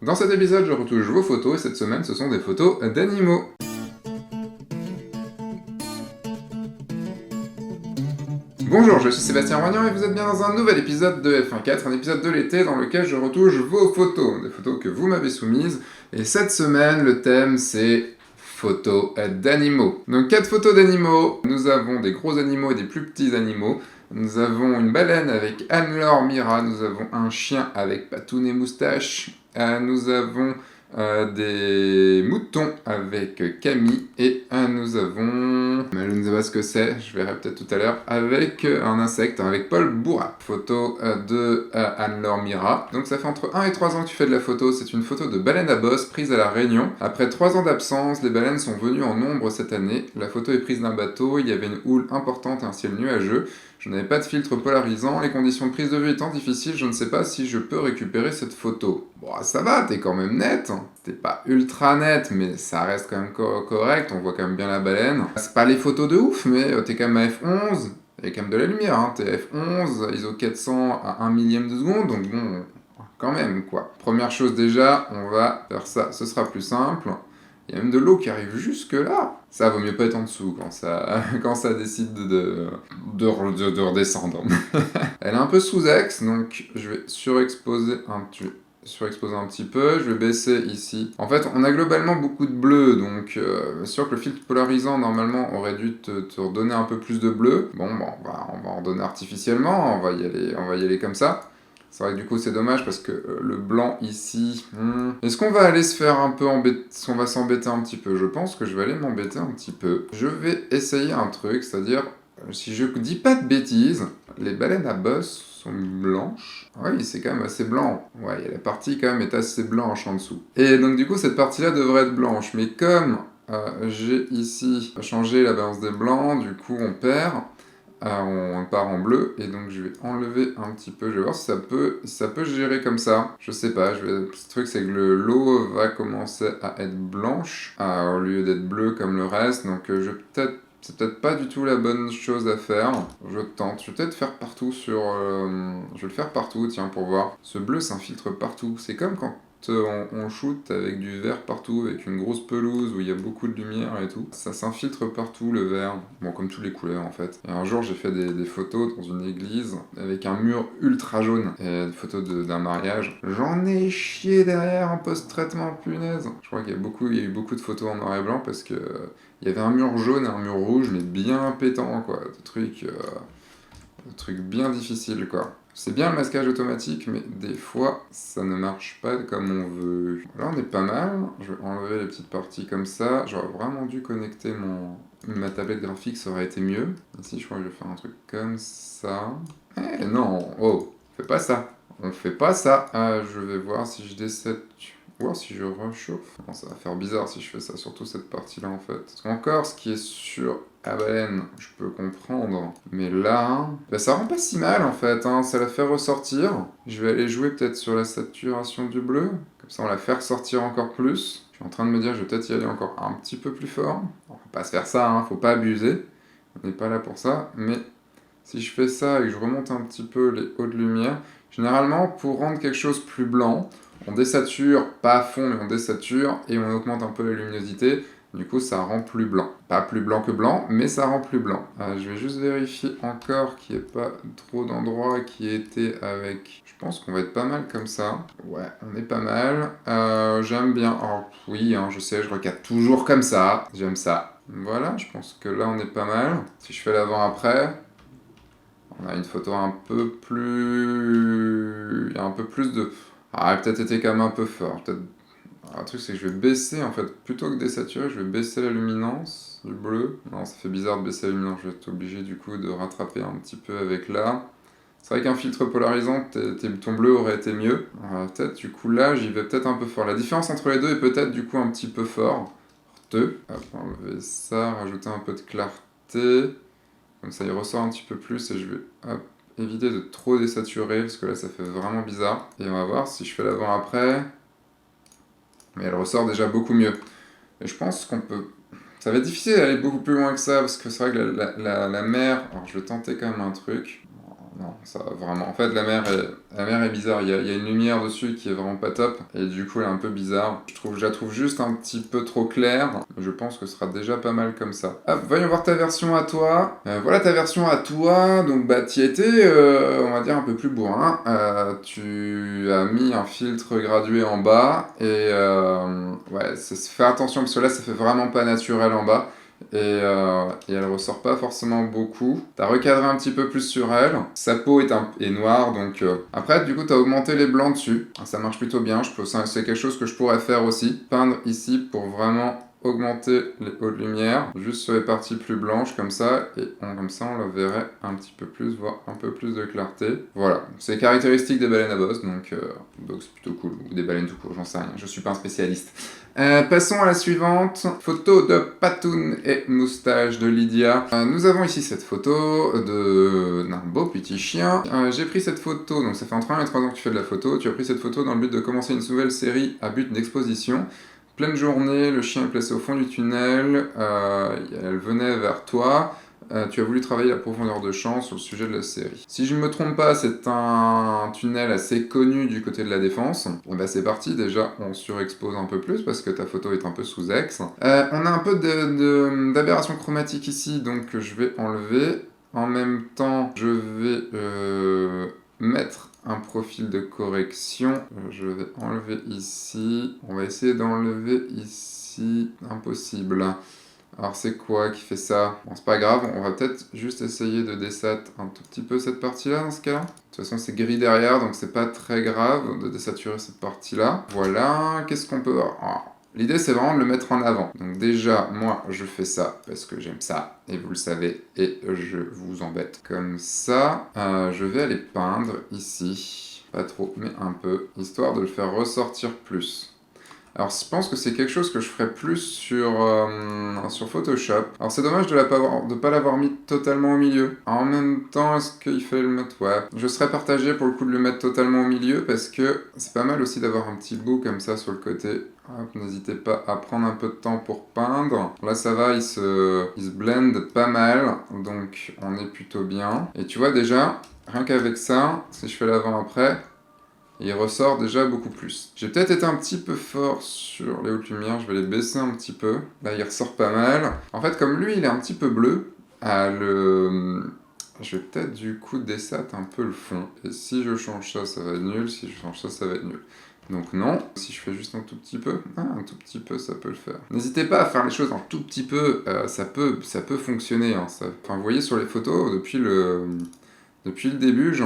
Dans cet épisode, je retouche vos photos et cette semaine, ce sont des photos d'animaux. Bonjour, je suis Sébastien Roignan et vous êtes bien dans un nouvel épisode de F1.4, un épisode de l'été dans lequel je retouche vos photos, des photos que vous m'avez soumises. Et cette semaine, le thème c'est photos d'animaux. Donc 4 photos d'animaux, nous avons des gros animaux et des plus petits animaux. Nous avons une baleine avec Anne-Laure Mira, nous avons un chien avec Patoun et Moustache, nous avons des moutons avec Camille et nous avons, je ne sais pas ce que c'est, je verrai peut-être tout à l'heure, avec un insecte, avec Paul Bourrat. Photo de Anne-Laure Mira. Donc ça fait entre 1 et 3 ans que tu fais de la photo, c'est une photo de baleine à bosse prise à La Réunion. Après 3 ans d'absence, les baleines sont venues en nombre cette année. La photo est prise d'un bateau, il y avait une houle importante et un ciel nuageux. Je n'avais pas de filtre polarisant, les conditions de prise de vue étant difficiles, je ne sais pas si je peux récupérer cette photo. Bon, ça va, t'es quand même net. T'es pas ultra net, mais ça reste quand même correct, on voit quand même bien la baleine. C'est pas les photos de ouf, mais t'es quand même à f11, il y a quand même de la lumière, hein. T'es à f11, ISO 400 à 1 millième de seconde, donc bon, quand même quoi. Première chose déjà, on va faire ça, ce sera plus simple. Il y a même de l'eau qui arrive jusque là. Ça vaut mieux pas être en dessous quand ça décide de redescendre. Elle est un peu sous axe, donc je vais surexposer un petit peu, je vais baisser ici. En fait, on a globalement beaucoup de bleu, donc c'est sûr que le filtre polarisant, normalement, aurait dû te redonner un peu plus de bleu. Bon, on va en redonner artificiellement, on va y aller comme ça. C'est vrai que du coup c'est dommage parce que le blanc ici... Est-ce qu'on va aller se faire un peu embêter... Est-ce qu'on va s'embêter un petit peu? Je pense que je vais aller m'embêter un petit peu. Je vais essayer un truc, c'est-à-dire, si je dis pas de bêtises, les baleines à bosse sont blanches. Oui, c'est quand même assez blanc. Ouais, la partie quand même est assez blanche en dessous. Et donc du coup cette partie-là devrait être blanche. Mais comme j'ai ici changé la balance des blancs, du coup on perd... on part en bleu, et donc je vais enlever un petit peu, je vais voir si ça peut gérer comme ça. Je sais pas, le truc c'est que l'eau va commencer à être blanche, au lieu d'être bleue comme le reste, donc c'est peut-être pas du tout la bonne chose à faire. Je tente, je vais peut-être faire partout je vais le faire partout, tiens, pour voir. Ce bleu s'infiltre partout, c'est comme quand on shoot avec du vert partout, avec une grosse pelouse où il y a beaucoup de lumière et tout. Ça s'infiltre partout, le vert. Bon, comme toutes les couleurs en fait. Et un jour, j'ai fait des photos dans une église avec un mur ultra jaune. Et des photos d'un mariage. J'en ai chié derrière en post-traitement, punaise. Je crois qu'il y a eu beaucoup de photos en noir et blanc parce que il y avait un mur jaune et un mur rouge, mais bien pétant, quoi. Des trucs bien difficiles, quoi. C'est bien le masquage automatique, mais des fois, ça ne marche pas comme on veut. Là, on est pas mal. Je vais enlever les petites parties comme ça. J'aurais vraiment dû connecter ma tablette graphique, ça aurait été mieux. Ici, je crois que je vais faire un truc comme ça. Eh non, oh, fais pas ça. On fait pas ça. Je vais voir si je décède... Voir si je rechauffe. Bon, ça va faire bizarre si je fais ça, surtout cette partie-là en fait. Parce qu'encore, ce qui est sur la baleine, je peux comprendre. Mais là, ça rend pas si mal en fait, hein. Ça la fait ressortir. Je vais aller jouer peut-être sur la saturation du bleu. Comme ça, on la fait ressortir encore plus. Je suis en train de me dire, je vais peut-être y aller encore un petit peu plus fort. On va pas se faire ça, hein. Faut pas abuser. On n'est pas là pour ça. Mais si je fais ça et que je remonte un petit peu les hauts de lumière, généralement, pour rendre quelque chose plus blanc, on désature, pas à fond, mais on désature, et on augmente un peu la luminosité. Du coup, ça rend plus blanc. Pas plus blanc que blanc, mais ça rend plus blanc. Je vais juste vérifier encore qu'il n'y ait pas trop d'endroits qui étaient avec... Je pense qu'on va être pas mal comme ça. Ouais, on est pas mal. J'aime bien... Oh, oui, hein, je sais, je regarde toujours comme ça. J'aime ça. Voilà, je pense que là, on est pas mal. Si je fais l'avant-après... On a une photo un peu plus... Il y a un peu plus de... Ah, elle a peut-être été quand même un peu fort. Le truc, c'est que je vais baisser, en fait, plutôt que désaturer, je vais baisser la luminance du bleu. Non, ça fait bizarre de baisser la luminance, je vais être obligé, du coup, de rattraper un petit peu avec là. C'est vrai qu'un filtre polarisant, ton bleu aurait été mieux. Peut-être, du coup, là, j'y vais peut-être un peu fort. La différence entre les deux est peut-être, du coup, un petit peu fort. Hop, enlever ça, rajouter un peu de clarté. Comme ça, il ressort un petit peu plus et je vais éviter de trop désaturer parce que là, ça fait vraiment bizarre. Et on va voir si je fais l'avant-après. Mais elle ressort déjà beaucoup mieux. Et je pense qu'on peut... Ça va être difficile d'aller beaucoup plus loin que ça parce que c'est vrai que la mer... Alors, je vais tenter quand même un truc. non, ça vraiment. En fait, la mer est bizarre. Il y a une lumière dessus qui est vraiment pas top. Et du coup, elle est un peu bizarre. Je la trouve juste un petit peu trop claire. Je pense que ce sera déjà pas mal comme ça. Ah, voyons voir ta version à toi. Voilà ta version à toi. Donc, bah, t'y étais, on va dire, un peu plus bourrin. Tu as mis un filtre gradué en bas. Et ouais, fais attention parce que là, ça fait vraiment pas naturel en bas. Et elle ressort pas forcément beaucoup. T'as recadré un petit peu plus sur elle. Sa peau est noire, donc... Après, du coup, t'as augmenté les blancs dessus. Ça marche plutôt bien. C'est quelque chose que je pourrais faire aussi. Peindre ici pour vraiment augmenter les hautes lumières, juste sur les parties plus blanches comme ça, et comme ça on le verrait un petit peu plus, voire un peu plus de clarté. Voilà, c'est caractéristique des baleines à bosse, donc c'est plutôt cool, ou des baleines tout court, j'en sais rien, je suis pas un spécialiste. Passons à la suivante, photo de Patoun et moustache de Lydia. Nous avons ici cette photo d'un beau petit chien. J'ai pris cette photo, donc ça fait entre 1 et 3 ans que tu fais de la photo, tu as pris cette photo dans le but de commencer une nouvelle série à but d'exposition. Pleine journée, le chien est placé au fond du tunnel, elle venait vers toi, tu as voulu travailler la profondeur de champ sur le sujet de la série. Si je ne me trompe pas, c'est un tunnel assez connu du côté de la Défense. Et bah c'est parti, déjà on surexpose un peu plus parce que ta photo est un peu sous ex. On a un peu d'aberration chromatique ici, donc je vais enlever. En même temps, je vais mettre un profil de correction. Je vais enlever ici. On va essayer d'enlever ici. Impossible. Alors c'est quoi qui fait ça? Bon, c'est pas grave, on va peut-être juste essayer de désat un tout petit peu cette partie-là dans ce cas-là. De toute façon c'est gris derrière, donc c'est pas très grave de désaturer cette partie-là. Voilà, qu'est-ce qu'on peut... L'idée, c'est vraiment de le mettre en avant. Donc déjà, moi, je fais ça parce que j'aime ça, et vous le savez, et je vous embête comme ça. Je vais aller peindre ici, pas trop, mais un peu, histoire de le faire ressortir plus. Alors, je pense que c'est quelque chose que je ferais plus sur Photoshop. Alors, c'est dommage de ne pas l'avoir mis totalement au milieu. En même temps, est-ce qu'il fallait le mettre? Ouais. Je serais partagé pour le coup de le mettre totalement au milieu parce que c'est pas mal aussi d'avoir un petit bout comme ça sur le côté. N'hésitez pas à prendre un peu de temps pour peindre. Là, ça va, il se blend pas mal. Donc, on est plutôt bien. Et tu vois déjà, rien qu'avec ça, si je fais l'avant-après... il ressort déjà beaucoup plus. J'ai peut-être été un petit peu fort sur les hautes lumières, je vais les baisser un petit peu. Là, il ressort pas mal. En fait, comme lui, il est un petit peu bleu, je vais peut-être du coup désat un peu le fond. Et si je change ça, ça va être nul. Si je change ça, ça va être nul. Donc non, si je fais juste un tout petit peu, un tout petit peu, ça peut le faire. N'hésitez pas à faire les choses un tout petit peu, ça peut fonctionner. Hein, ça. Enfin, vous voyez sur les photos, depuis le début,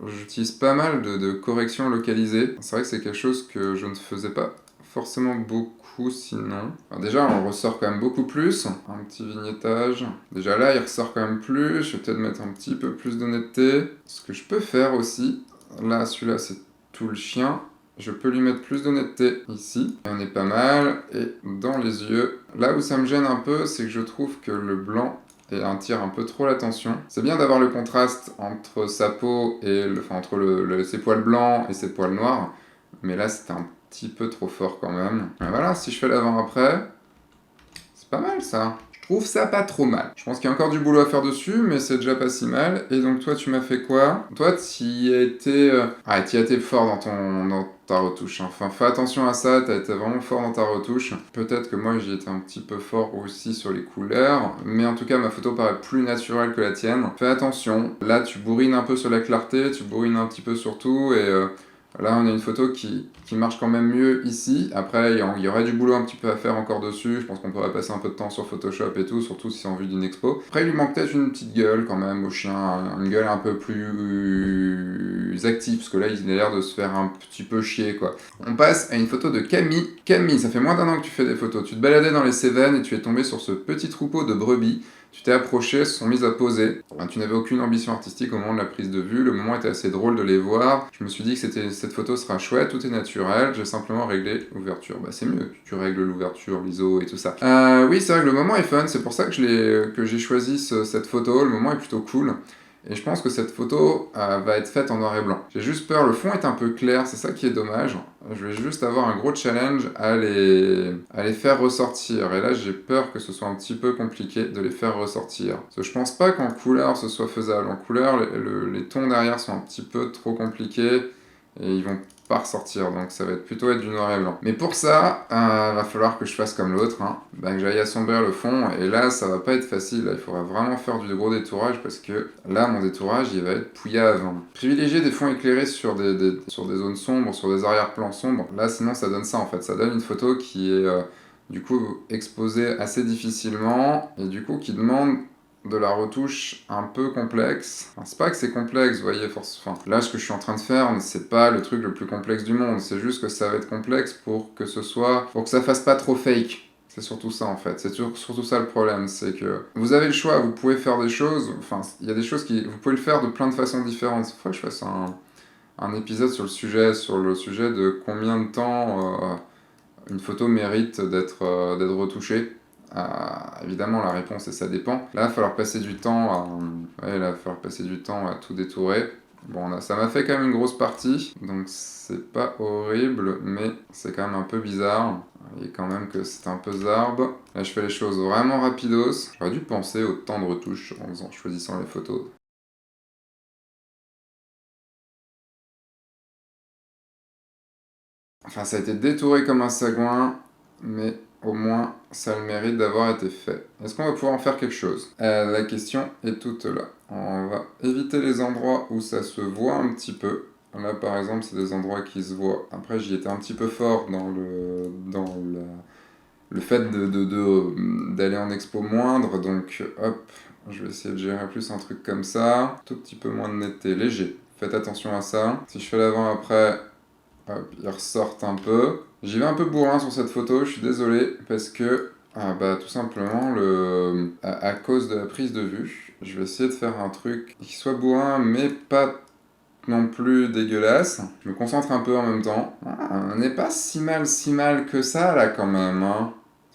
j'utilise pas mal de corrections localisées. C'est vrai que c'est quelque chose que je ne faisais pas forcément beaucoup sinon. Alors déjà, on ressort quand même beaucoup plus. Un petit vignettage. Déjà là, il ressort quand même plus. Je vais peut-être mettre un petit peu plus d'honnêteté. Ce que je peux faire aussi, là, celui-là, c'est tout le chien. Je peux lui mettre plus d'honnêteté ici. Et on est pas mal. Et dans les yeux, là où ça me gêne un peu, c'est que je trouve que le blanc et attire un peu trop l'attention. C'est bien d'avoir le contraste entre sa peau et entre ses poils blancs et ses poils noirs, mais là c'était un petit peu trop fort quand même. Et voilà, si je fais l'avant-après, c'est pas mal ça. Je trouve ça pas trop mal. Je pense qu'il y a encore du boulot à faire dessus, mais c'est déjà pas si mal. Et donc toi, tu m'as fait quoi? Toi, t'y as été fort dans ta retouche. Enfin, fais attention à ça, t'as été vraiment fort dans ta retouche. Peut-être que moi, j'y étais un petit peu fort aussi sur les couleurs, mais en tout cas, ma photo paraît plus naturelle que la tienne. Fais attention. Là, tu bourrines un peu sur la clarté, tu bourrines un petit peu sur tout, et... là, on a une photo qui marche quand même mieux ici. Après, il y aurait du boulot un petit peu à faire encore dessus. Je pense qu'on pourrait passer un peu de temps sur Photoshop et tout, surtout si c'est en vue d'une expo. Après, il lui manque peut-être une petite gueule quand même au chien, une gueule un peu plus active, parce que là, il a l'air de se faire un petit peu chier, quoi. On passe à une photo de Camille. Camille, ça fait moins d'1 an que tu fais des photos. Tu te baladais dans les Cévennes et tu es tombé sur ce petit troupeau de brebis. Tu t'es approché, elles se sont mises à poser. Tu n'avais aucune ambition artistique au moment de la prise de vue. Le moment était assez drôle de les voir. Je me suis dit que cette photo sera chouette, tout est naturel. J'ai simplement réglé l'ouverture. Bah c'est mieux, tu règles l'ouverture, l'ISO et tout ça. Oui, c'est vrai que le moment est fun. C'est pour ça que j'ai choisi cette photo. Le moment est plutôt cool. Et je pense que cette photo va être faite en noir et blanc. J'ai juste peur, le fond est un peu clair, c'est ça qui est dommage. Je vais juste avoir un gros challenge à les faire ressortir. Et là, j'ai peur que ce soit un petit peu compliqué de les faire ressortir. Parce que je pense pas qu'en couleur, ce soit faisable. En couleur, les tons derrière sont un petit peu trop compliqués. Et ils vont pas ressortir, donc ça va plutôt être du noir et blanc. Mais pour ça, va falloir que je fasse comme l'autre, que j'aille assombrir le fond, et là ça va pas être facile, là, il faudra vraiment faire du gros détourage, parce que là mon détourage il va être pouillave. Privilégier des fonds éclairés sur des zones sombres, sur des arrière-plans sombres, là sinon ça donne ça en fait, ça donne une photo qui est du coup exposée assez difficilement, et du coup qui demande de la retouche un peu complexe. Enfin, c'est pas que c'est complexe, vous voyez, là, ce que je suis en train de faire, c'est pas le truc le plus complexe du monde, c'est juste que ça va être complexe pour que ça fasse pas trop fake. C'est surtout ça, en fait. C'est surtout ça le problème, c'est que vous avez le choix, vous pouvez faire des choses, enfin, il y a des choses vous pouvez le faire de plein de façons différentes. Il faut que je fasse un épisode sur le sujet de combien de temps une photo mérite d'être retouchée. Évidemment, la réponse est ça dépend. Là, il va falloir passer du temps à tout détourer. Bon, là, ça m'a fait quand même une grosse partie, donc c'est pas horrible, mais c'est quand même un peu bizarre. Vous voyez quand même que c'est un peu zarbe. Là, je fais les choses vraiment rapidos. J'aurais dû penser au temps de retouche en choisissant les photos. Enfin, ça a été détouré comme un sagouin, mais au moins, ça a le mérite d'avoir été fait. Est-ce qu'on va pouvoir en faire quelque chose? La question est toute là. On va éviter les endroits où ça se voit un petit peu. Là, par exemple, c'est des endroits qui se voient. Après, j'y étais un petit peu fort le fait d'aller en expo moindre, donc hop, je vais essayer de gérer plus un truc comme ça. Tout petit peu moins de netteté, léger. Faites attention à ça. Si je fais l'avant-après, hop, ils ressortent un peu. J'y vais un peu bourrin sur cette photo, je suis désolé, parce que, tout simplement, à cause de la prise de vue, je vais essayer de faire un truc qui soit bourrin, mais pas non plus dégueulasse. Je me concentre un peu en même temps. On n'est pas si mal que ça, là, quand même,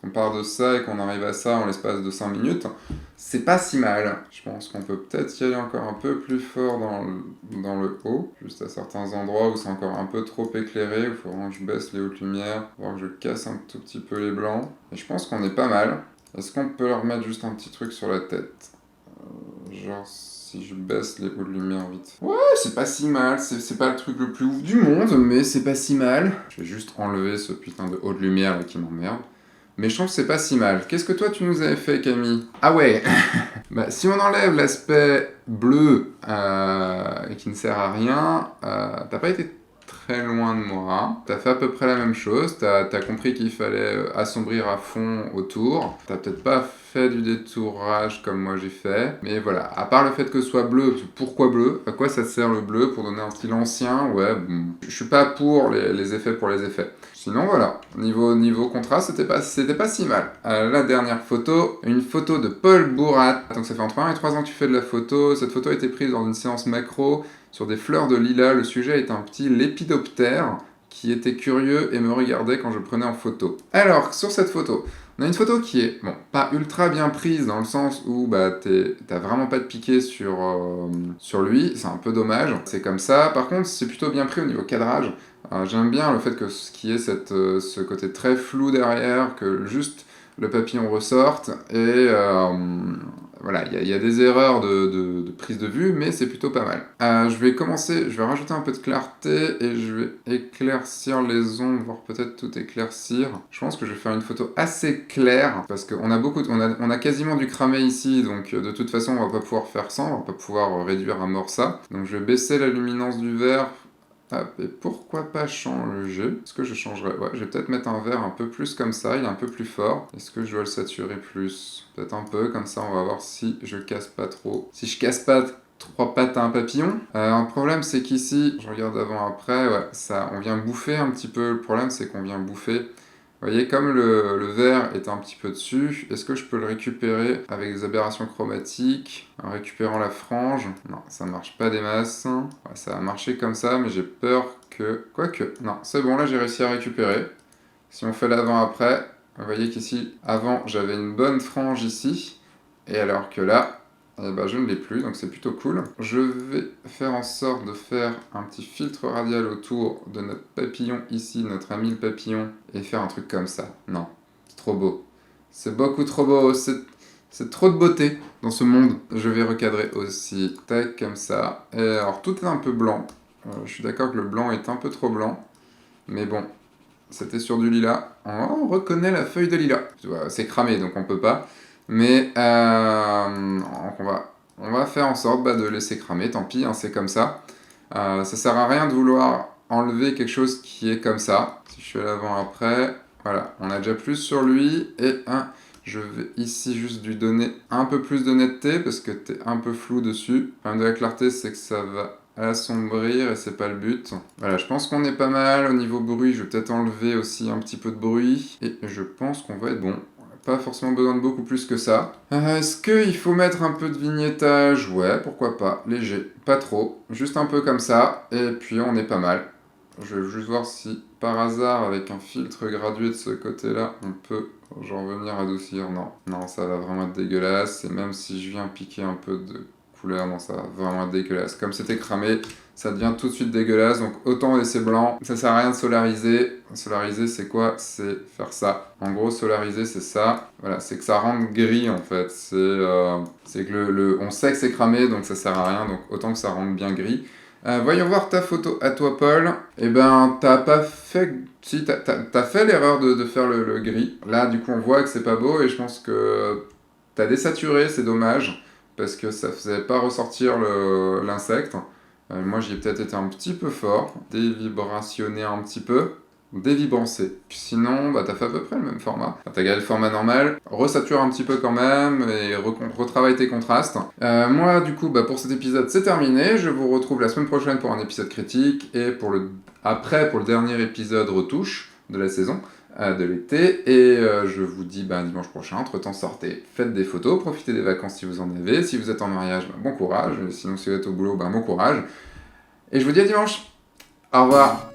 Si on part de ça et qu'on arrive à ça en l'espace de 5 minutes, c'est pas si mal. Je pense qu'on peut peut-être y aller encore un peu plus fort dans le haut, juste à certains endroits où c'est encore un peu trop éclairé, où il faut vraiment que je baisse les hautes lumières, voir que je casse un tout petit peu les blancs. Et je pense qu'on est pas mal. Est-ce qu'on peut leur mettre juste un petit truc sur la tête? Genre si je baisse les hauts de lumière vite. Ouais, c'est pas si mal, c'est pas le truc le plus ouf du monde, mais c'est pas si mal. Je vais juste enlever ce putain de haut de lumière là qui m'emmerde. Mais je trouve que c'est pas si mal. Qu'est-ce que toi tu nous avais fait, Camille? Ah ouais. Si on enlève l'aspect bleu et qui ne sert à rien, t'as pas été très loin de moi. T'as fait à peu près la même chose. T'as compris qu'il fallait assombrir à fond autour. T'as peut-être pas fait du détourage comme moi j'ai fait. Mais voilà, à part le fait que ce soit bleu, pourquoi bleu? À quoi ça sert le bleu? Pour donner un style ancien? Ouais, bon. Je suis pas pour les effets pour les effets. Sinon voilà, niveau contraste, c'était pas si mal. La dernière photo, une photo de Paul Bourrat. Donc ça fait entre 1 et 3 ans que tu fais de la photo. Cette photo a été prise dans une séance macro sur des fleurs de lilas. Le sujet est un petit lépidoptère qui était curieux et me regardait quand je prenais en photo. Alors, sur cette photo, on a une photo qui est, pas ultra bien prise dans le sens où t'as vraiment pas de piqué sur lui, c'est un peu dommage, c'est comme ça. Par contre, c'est plutôt bien pris au niveau cadrage. J'aime bien le fait qu'il y ait ce côté très flou derrière, que juste le papillon ressorte, et voilà, il y a des erreurs de prise de vue, mais c'est plutôt pas mal. Je vais rajouter un peu de clarté, et je vais éclaircir les ombres, voire peut-être tout éclaircir. Je pense que je vais faire une photo assez claire, parce qu'on a on a quasiment du cramé ici, donc de toute façon on va pas pouvoir faire sans, on va pas pouvoir réduire à mort ça. Donc je vais baisser la luminance du vert. Et pourquoi pas changer? Est-ce que je changerais? Ouais, je vais peut-être mettre un vert un peu plus comme ça, il est un peu plus fort. Est-ce que je dois le saturer plus? Peut-être un peu, comme ça on va voir si je casse pas trop. Si je casse pas 3 pattes à un papillon. Un problème c'est qu'ici, je regarde avant-après, ouais, on vient bouffer un petit peu. Le problème c'est qu'on vient bouffer. Vous voyez, comme le vert est un petit peu dessus, est-ce que je peux le récupérer avec des aberrations chromatiques, en récupérant la frange? Non, ça marche pas des masses. Ouais, ça a marché comme ça, mais j'ai peur que... Quoique, non, c'est bon, là j'ai réussi à récupérer. Si on fait l'avant-après, vous voyez qu'ici, avant, j'avais une bonne frange ici, et alors que là, et bah je ne l'ai plus, donc c'est plutôt cool. Je vais faire en sorte de faire un petit filtre radial autour de notre papillon ici, notre ami le papillon, et faire un truc comme ça. Non, c'est trop beau. C'est beaucoup trop beau, c'est trop de beauté dans ce monde. Je vais recadrer aussi, tac, comme ça. Et alors tout est un peu blanc. Je suis d'accord que le blanc est un peu trop blanc, mais bon, c'était sur du lilas. On reconnaît la feuille de lilas. Tu vois, c'est cramé, donc on peut pas. Mais donc on va faire en sorte de laisser cramer, tant pis, hein, c'est comme ça. Ça sert à rien de vouloir enlever quelque chose qui est comme ça. Si je fais l'avant-après, voilà, on a déjà plus sur lui. Et je vais ici juste lui donner un peu plus de netteté parce que t'es un peu flou dessus. Le problème de la clarté, c'est que ça va assombrir et c'est pas le but. Voilà, je pense qu'on est pas mal. Au niveau bruit, je vais peut-être enlever aussi un petit peu de bruit. Et je pense qu'on va être bon. Pas forcément besoin de beaucoup plus que ça. Est-ce qu'il faut mettre un peu de vignettage? Ouais, pourquoi pas. Léger, pas trop. Juste un peu comme ça. Et puis on est pas mal. Je vais juste voir si par hasard, avec un filtre gradué de ce côté-là, on peut genre venir adoucir. Non, non, ça va vraiment être dégueulasse. Et même si je viens piquer un peu de couleur, non, ça va vraiment être dégueulasse. Comme c'était cramé, ça devient tout de suite dégueulasse, donc autant laisser blanc. Ça sert à rien de solariser. Solariser, c'est quoi? C'est faire ça. En gros, solariser, c'est ça. Voilà, c'est que ça rende gris, en fait. C'est que on sait que c'est cramé, donc ça sert à rien, donc autant que ça rende bien gris. Voyons voir ta photo à toi, Paul. Eh ben, t'as pas fait... Si, t'as fait l'erreur de faire le gris. Là, du coup, on voit que c'est pas beau, et je pense que t'as désaturé, c'est dommage, parce que ça faisait pas ressortir l'insecte. Moi, j'y ai peut-être été un petit peu fort, dévibrationné un petit peu, dévibrancer. Sinon, t'as fait à peu près le même format. T'as gardé le format normal, resature un petit peu quand même, et retravaille tes contrastes. Moi, du coup, pour cet épisode, c'est terminé. Je vous retrouve la semaine prochaine pour un épisode critique, et pour le dernier épisode retouche de la saison. De l'été, et je vous dis dimanche prochain, entre-temps sortez, faites des photos, profitez des vacances si vous en avez, si vous êtes en mariage, bon courage, sinon si vous êtes au boulot, bon courage, et je vous dis à dimanche, au revoir.